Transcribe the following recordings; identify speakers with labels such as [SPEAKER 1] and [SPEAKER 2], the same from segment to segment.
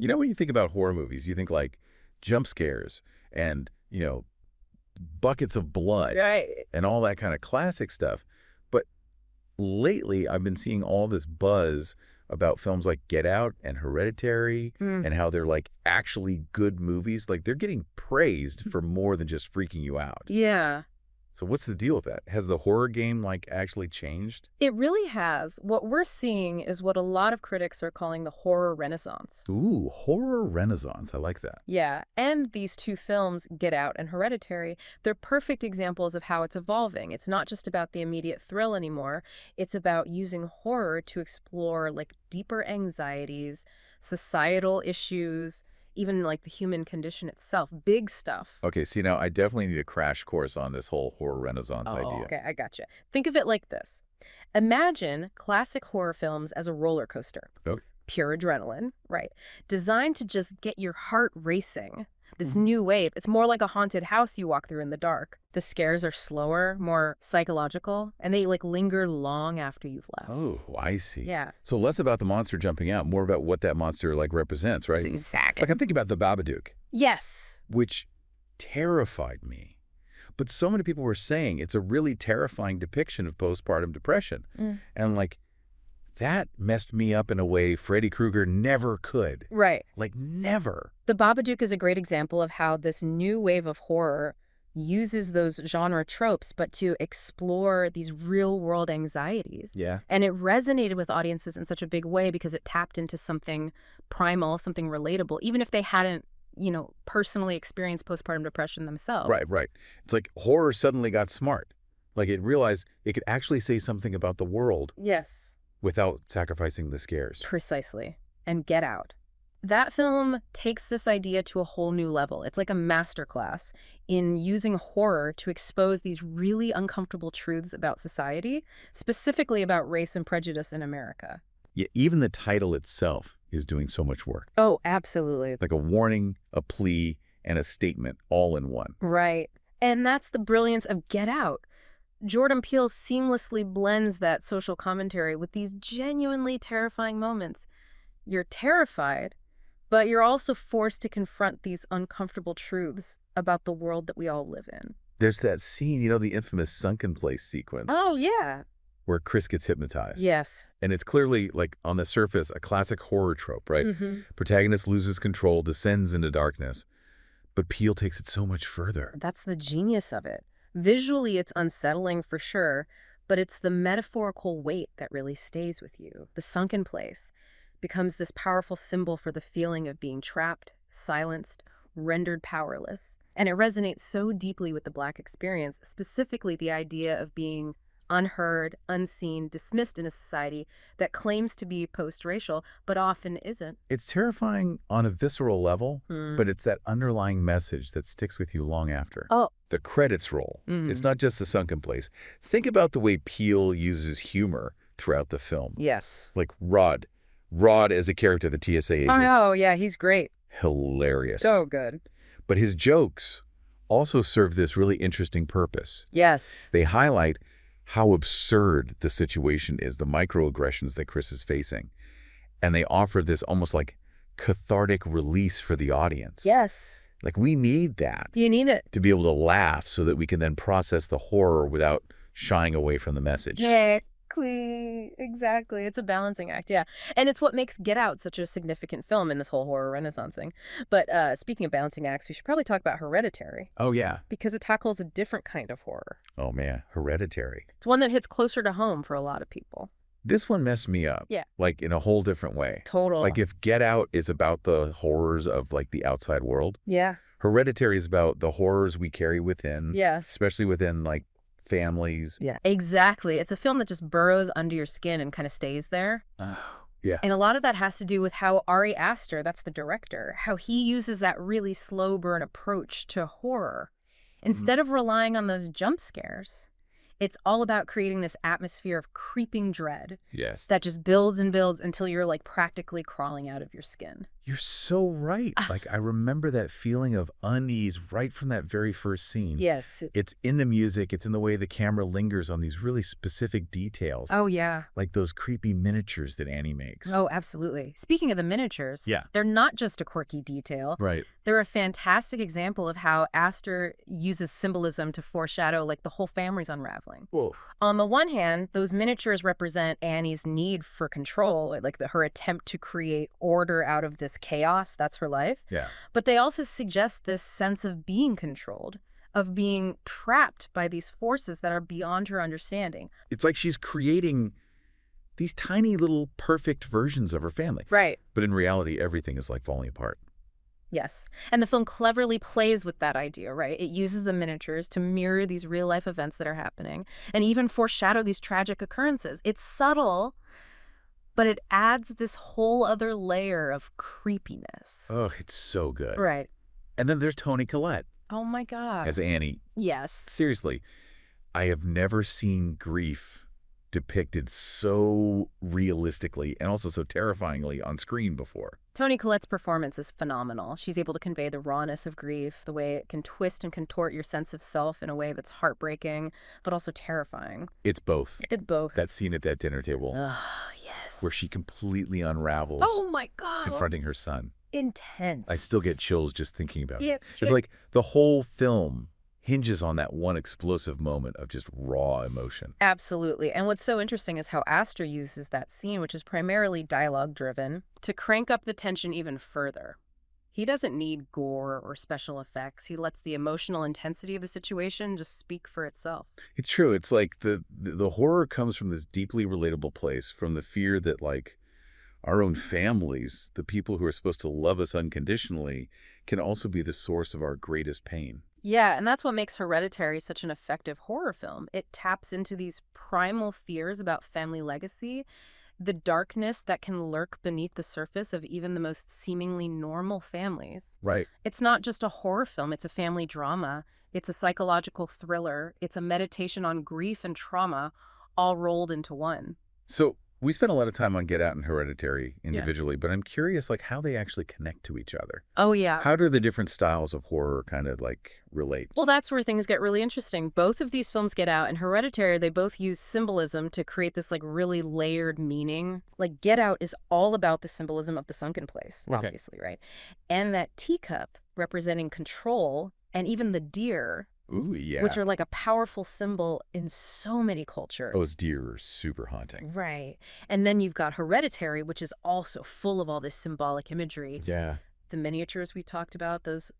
[SPEAKER 1] You know, when you think about horror movies, you think like jump scares and, buckets of blood
[SPEAKER 2] Right.
[SPEAKER 1] and all that kind of classic stuff. But lately, I've been seeing all this buzz about films like Get Out and Hereditary
[SPEAKER 2] Mm.
[SPEAKER 1] and how they're like actually good movies. Like they're getting praised for more than just freaking you out.
[SPEAKER 2] Yeah.
[SPEAKER 1] So what's the deal with that? Has the horror game like actually changed?
[SPEAKER 2] It really has. What we're seeing is what a lot of critics are calling the horror renaissance.
[SPEAKER 1] Ooh, horror renaissance. I like that.
[SPEAKER 2] Yeah, and these two films, Get Out and Hereditary, they're perfect examples of how it's evolving. It's not just about the immediate thrill anymore. It's about using horror to explore like deeper anxieties, societal issues, even like the human condition itself. Big stuff.
[SPEAKER 1] Okay, see now I definitely need a crash course on this whole horror renaissance idea.
[SPEAKER 2] Okay, I gotcha. Think of it like this. Imagine classic horror films as a roller coaster.
[SPEAKER 1] Okay.
[SPEAKER 2] Pure adrenaline, right? Designed to just get your heart racing. This new wave, it's more like a haunted house you walk through in the dark. The scares are slower, more psychological, and they like linger long after you've left.
[SPEAKER 1] Oh, I see.
[SPEAKER 2] Yeah.
[SPEAKER 1] So less about the monster jumping out, more about what that monster like represents, right?
[SPEAKER 2] Exactly.
[SPEAKER 1] Like I'm thinking about the Babadook,
[SPEAKER 2] Yes.
[SPEAKER 1] which terrified me. But so many people were saying it's a really terrifying depiction of postpartum depression. And like that messed me up in a way Freddy Krueger never could.
[SPEAKER 2] Right.
[SPEAKER 1] Like never.
[SPEAKER 2] The Babadook is a great example of how this new wave of horror uses those genre tropes, but to explore these real-world anxieties.
[SPEAKER 1] Yeah.
[SPEAKER 2] And it resonated with audiences in such a big way because it tapped into something primal, something relatable, even if they hadn't, personally experienced postpartum depression themselves.
[SPEAKER 1] Right. It's like horror suddenly got smart. Like it realized it could actually say something about the world
[SPEAKER 2] Yes,
[SPEAKER 1] without sacrificing the scares.
[SPEAKER 2] precisely. And Get Out. That film takes this idea to a whole new level. It's like a masterclass in using horror to expose these really uncomfortable truths about society, specifically about race and prejudice in America.
[SPEAKER 1] Yeah, even the title itself is doing so much work.
[SPEAKER 2] Oh, absolutely.
[SPEAKER 1] Like a warning, a plea, and a statement all in one.
[SPEAKER 2] Right. And that's the brilliance of Get Out. Jordan Peele seamlessly blends that social commentary with these genuinely terrifying moments. You're terrified, but you're also forced to confront these uncomfortable truths about the world that we all live in.
[SPEAKER 1] There's that scene, the infamous Sunken Place sequence
[SPEAKER 2] Oh, yeah.
[SPEAKER 1] where Chris gets hypnotized.
[SPEAKER 2] Yes.
[SPEAKER 1] And it's clearly, like, on the surface, a classic horror trope, right?
[SPEAKER 2] Mm-hmm.
[SPEAKER 1] Protagonist loses control, descends into darkness. But Peele takes it so much further.
[SPEAKER 2] That's the genius of it. Visually, it's unsettling for sure, but it's the metaphorical weight that really stays with you. The sunken place becomes this powerful symbol for the feeling of being trapped, silenced, rendered powerless. And it resonates so deeply with the Black experience, specifically the idea of being unheard, unseen, dismissed in a society that claims to be post-racial, but often isn't.
[SPEAKER 1] It's terrifying on a visceral level, but it's that underlying message that sticks with you long after.
[SPEAKER 2] Oh.
[SPEAKER 1] The credits roll. It's not just the Sunken Place. Think about the way Peele uses humor throughout the film.
[SPEAKER 2] Yes.
[SPEAKER 1] Like Rod as a character, the TSA agent.
[SPEAKER 2] Oh, yeah, he's great.
[SPEAKER 1] Hilarious.
[SPEAKER 2] So good.
[SPEAKER 1] But his jokes also serve this really interesting purpose.
[SPEAKER 2] Yes.
[SPEAKER 1] They highlight how absurd the situation is, the microaggressions that Chris is facing. And they offer this almost like cathartic release for the audience.
[SPEAKER 2] Yes.
[SPEAKER 1] Like we need that
[SPEAKER 2] You need it.
[SPEAKER 1] to be able to laugh so that we can then process the horror without shying away from the message.
[SPEAKER 2] Exactly. It's a balancing act, yeah. And it's what makes Get Out such a significant film in this whole horror renaissance thing. But speaking of balancing acts, we should probably talk about Hereditary,
[SPEAKER 1] Oh, yeah.
[SPEAKER 2] because it tackles a different kind of horror.
[SPEAKER 1] Oh, man. Hereditary.
[SPEAKER 2] It's one that hits closer to home for a lot of people.
[SPEAKER 1] This one messed me up.
[SPEAKER 2] Yeah.
[SPEAKER 1] Like in a whole different way.
[SPEAKER 2] Total.
[SPEAKER 1] Like if Get Out is about the horrors of like the outside world,
[SPEAKER 2] Yeah.
[SPEAKER 1] Hereditary is about the horrors we carry within.
[SPEAKER 2] Yes.
[SPEAKER 1] Especially within like families.
[SPEAKER 2] Yeah. Exactly. It's a film that just burrows under your skin and kind of stays there.
[SPEAKER 1] Yes.
[SPEAKER 2] And a lot of that has to do with how Ari Aster, that's the director, how he uses that really slow burn approach to horror. Instead of relying on those jump scares, it's all about creating this atmosphere of creeping dread
[SPEAKER 1] Yes.
[SPEAKER 2] that just builds and builds until you're like practically crawling out of your skin.
[SPEAKER 1] You're so right. Like, I remember that feeling of unease right from that very first scene.
[SPEAKER 2] Yes.
[SPEAKER 1] It's in the music. It's in the way the camera lingers on these really specific details.
[SPEAKER 2] Oh, yeah.
[SPEAKER 1] Like those creepy miniatures that Annie makes.
[SPEAKER 2] Oh, absolutely. Speaking of the miniatures,
[SPEAKER 1] Yeah.
[SPEAKER 2] they're not just a quirky detail.
[SPEAKER 1] Right.
[SPEAKER 2] They're a fantastic example of how Aster uses symbolism to foreshadow like the whole family's unraveling.
[SPEAKER 1] Whoa.
[SPEAKER 2] On the one hand, those miniatures represent Annie's need for control, like her attempt to create order out of this chaos. That's her life.
[SPEAKER 1] Yeah.
[SPEAKER 2] But they also suggest this sense of being controlled, of being trapped by these forces that are beyond her understanding.
[SPEAKER 1] It's like she's creating these tiny little perfect versions of her family.
[SPEAKER 2] Right.
[SPEAKER 1] But in reality, everything is like falling apart.
[SPEAKER 2] Yes. And the film cleverly plays with that idea, right? It uses the miniatures to mirror these real-life events that are happening and even foreshadow these tragic occurrences. It's subtle, but it adds this whole other layer of creepiness.
[SPEAKER 1] Oh, it's so good.
[SPEAKER 2] Right.
[SPEAKER 1] And then there's Toni Collette
[SPEAKER 2] Oh, my God.
[SPEAKER 1] as Annie.
[SPEAKER 2] Yes.
[SPEAKER 1] Seriously, I have never seen grief depicted so realistically and also so terrifyingly on screen before.
[SPEAKER 2] Toni Collette's performance is phenomenal. She's able to convey the rawness of grief, the way it can twist and contort your sense of self in a way that's heartbreaking, but also terrifying.
[SPEAKER 1] It's both.
[SPEAKER 2] It did both.
[SPEAKER 1] That scene at that dinner table
[SPEAKER 2] Ah, yes.
[SPEAKER 1] where she completely unravels,
[SPEAKER 2] Oh, my God.
[SPEAKER 1] confronting her son.
[SPEAKER 2] Intense.
[SPEAKER 1] I still get chills just thinking about
[SPEAKER 2] Yeah,
[SPEAKER 1] it. It's like the whole film hinges on that one explosive moment of just raw emotion.
[SPEAKER 2] Absolutely. And what's so interesting is how Aster uses that scene, which is primarily dialogue-driven, to crank up the tension even further. He doesn't need gore or special effects. He lets the emotional intensity of the situation just speak for itself.
[SPEAKER 1] It's true. It's like the horror comes from this deeply relatable place, from the fear that, like, our own families, the people who are supposed to love us unconditionally, can also be the source of our greatest pain.
[SPEAKER 2] Yeah, and that's what makes Hereditary such an effective horror film. It taps into these primal fears about family legacy, the darkness that can lurk beneath the surface of even the most seemingly normal families.
[SPEAKER 1] Right.
[SPEAKER 2] It's not just a horror film, it's a family drama. It's a psychological thriller. It's a meditation on grief and trauma, all rolled into one.
[SPEAKER 1] So we spent a lot of time on Get Out and Hereditary individually, but I'm curious, like, how they actually connect to each other.
[SPEAKER 2] Oh, yeah.
[SPEAKER 1] How do the different styles of horror kind of, like, relate?
[SPEAKER 2] Well, that's where things get really interesting. Both of these films, Get Out and Hereditary, they both use symbolism to create this, like, really layered meaning. Like, Get Out is all about the symbolism of the sunken place, obviously, right? And that teacup representing control, and even the deer,
[SPEAKER 1] Ooh, yeah.
[SPEAKER 2] which are like a powerful symbol in so many cultures.
[SPEAKER 1] Those deer are super haunting.
[SPEAKER 2] Right. And then you've got Hereditary, which is also full of all this symbolic imagery.
[SPEAKER 1] Yeah.
[SPEAKER 2] The miniatures we talked about, those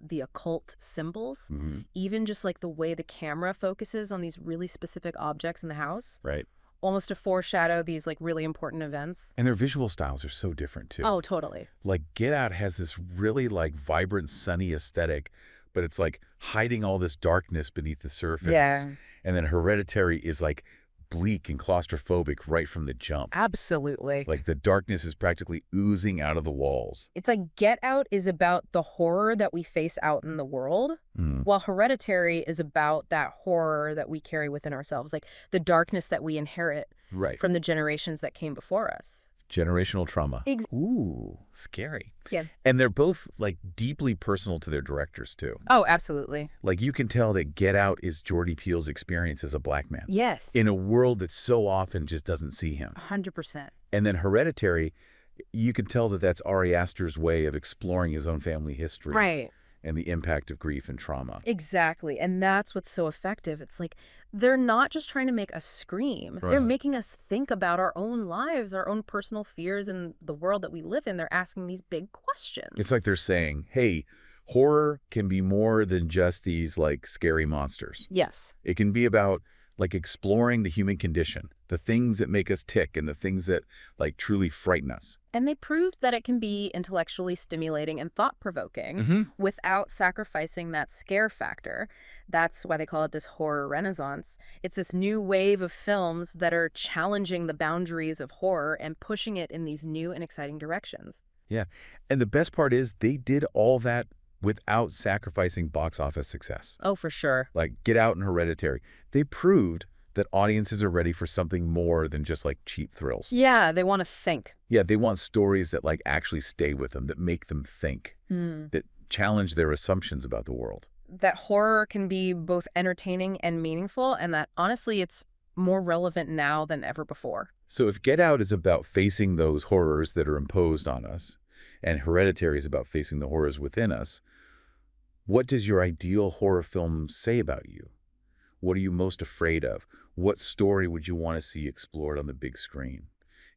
[SPEAKER 2] the occult symbols,
[SPEAKER 1] Mm-hmm.
[SPEAKER 2] even just like the way the camera focuses on these really specific objects in the house,
[SPEAKER 1] Right.
[SPEAKER 2] almost to foreshadow these like really important events.
[SPEAKER 1] And their visual styles are so different, too.
[SPEAKER 2] Oh, totally.
[SPEAKER 1] Like, Get Out has this really, like, vibrant, sunny aesthetic, but it's, like, hiding all this darkness beneath the surface.
[SPEAKER 2] Yeah.
[SPEAKER 1] And then Hereditary is, like, bleak and claustrophobic right from the jump.
[SPEAKER 2] Absolutely.
[SPEAKER 1] Like, the darkness is practically oozing out of the walls.
[SPEAKER 2] It's like Get Out is about the horror that we face out in the world, while Hereditary is about that horror that we carry within ourselves, like the darkness that we inherit
[SPEAKER 1] Right.
[SPEAKER 2] from the generations that came before us.
[SPEAKER 1] Generational trauma.
[SPEAKER 2] Ex-
[SPEAKER 1] Ooh, scary.
[SPEAKER 2] Yeah.
[SPEAKER 1] And they're both, like, deeply personal to their directors, too.
[SPEAKER 2] Oh, absolutely.
[SPEAKER 1] Like, you can tell that Get Out is Jordan Peele's experience as a black man.
[SPEAKER 2] Yes.
[SPEAKER 1] In a world that so often just doesn't see him.
[SPEAKER 2] 100%.
[SPEAKER 1] And then Hereditary, you can tell that that's Ari Aster's way of exploring his own family history.
[SPEAKER 2] Right.
[SPEAKER 1] And the impact of grief and trauma.
[SPEAKER 2] Exactly. And that's what's so effective. It's like they're not just trying to make us scream.
[SPEAKER 1] Right.
[SPEAKER 2] They're making us think about our own lives, our own personal fears, and the world that we live in. They're asking these big questions.
[SPEAKER 1] It's like they're saying, hey, horror can be more than just these, like, scary monsters.
[SPEAKER 2] Yes.
[SPEAKER 1] It can be about, like, exploring the human condition, the things that make us tick and the things that, like, truly frighten us.
[SPEAKER 2] And they proved that it can be intellectually stimulating and thought-provoking without sacrificing that scare factor. That's why they call it this horror renaissance. It's this new wave of films that are challenging the boundaries of horror and pushing it in these new and exciting directions.
[SPEAKER 1] Yeah. And the best part is they did all that without sacrificing box office success.
[SPEAKER 2] Oh, for sure.
[SPEAKER 1] Like Get Out and Hereditary. They proved that audiences are ready for something more than just like cheap thrills.
[SPEAKER 2] Yeah, they want to think.
[SPEAKER 1] Yeah, they want stories that like actually stay with them, that make them think, that challenge their assumptions about the world.
[SPEAKER 2] That horror can be both entertaining and meaningful, and that honestly it's more relevant now than ever before.
[SPEAKER 1] So if Get Out is about facing those horrors that are imposed on us, and Hereditary is about facing the horrors within us, what does your ideal horror film say about you? What are you most afraid of? What story would you want to see explored on the big screen?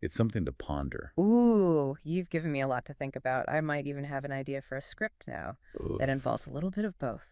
[SPEAKER 1] It's something to ponder.
[SPEAKER 2] Ooh, you've given me a lot to think about. I might even have an idea for a script now
[SPEAKER 1] Ugh.
[SPEAKER 2] that involves a little bit of both.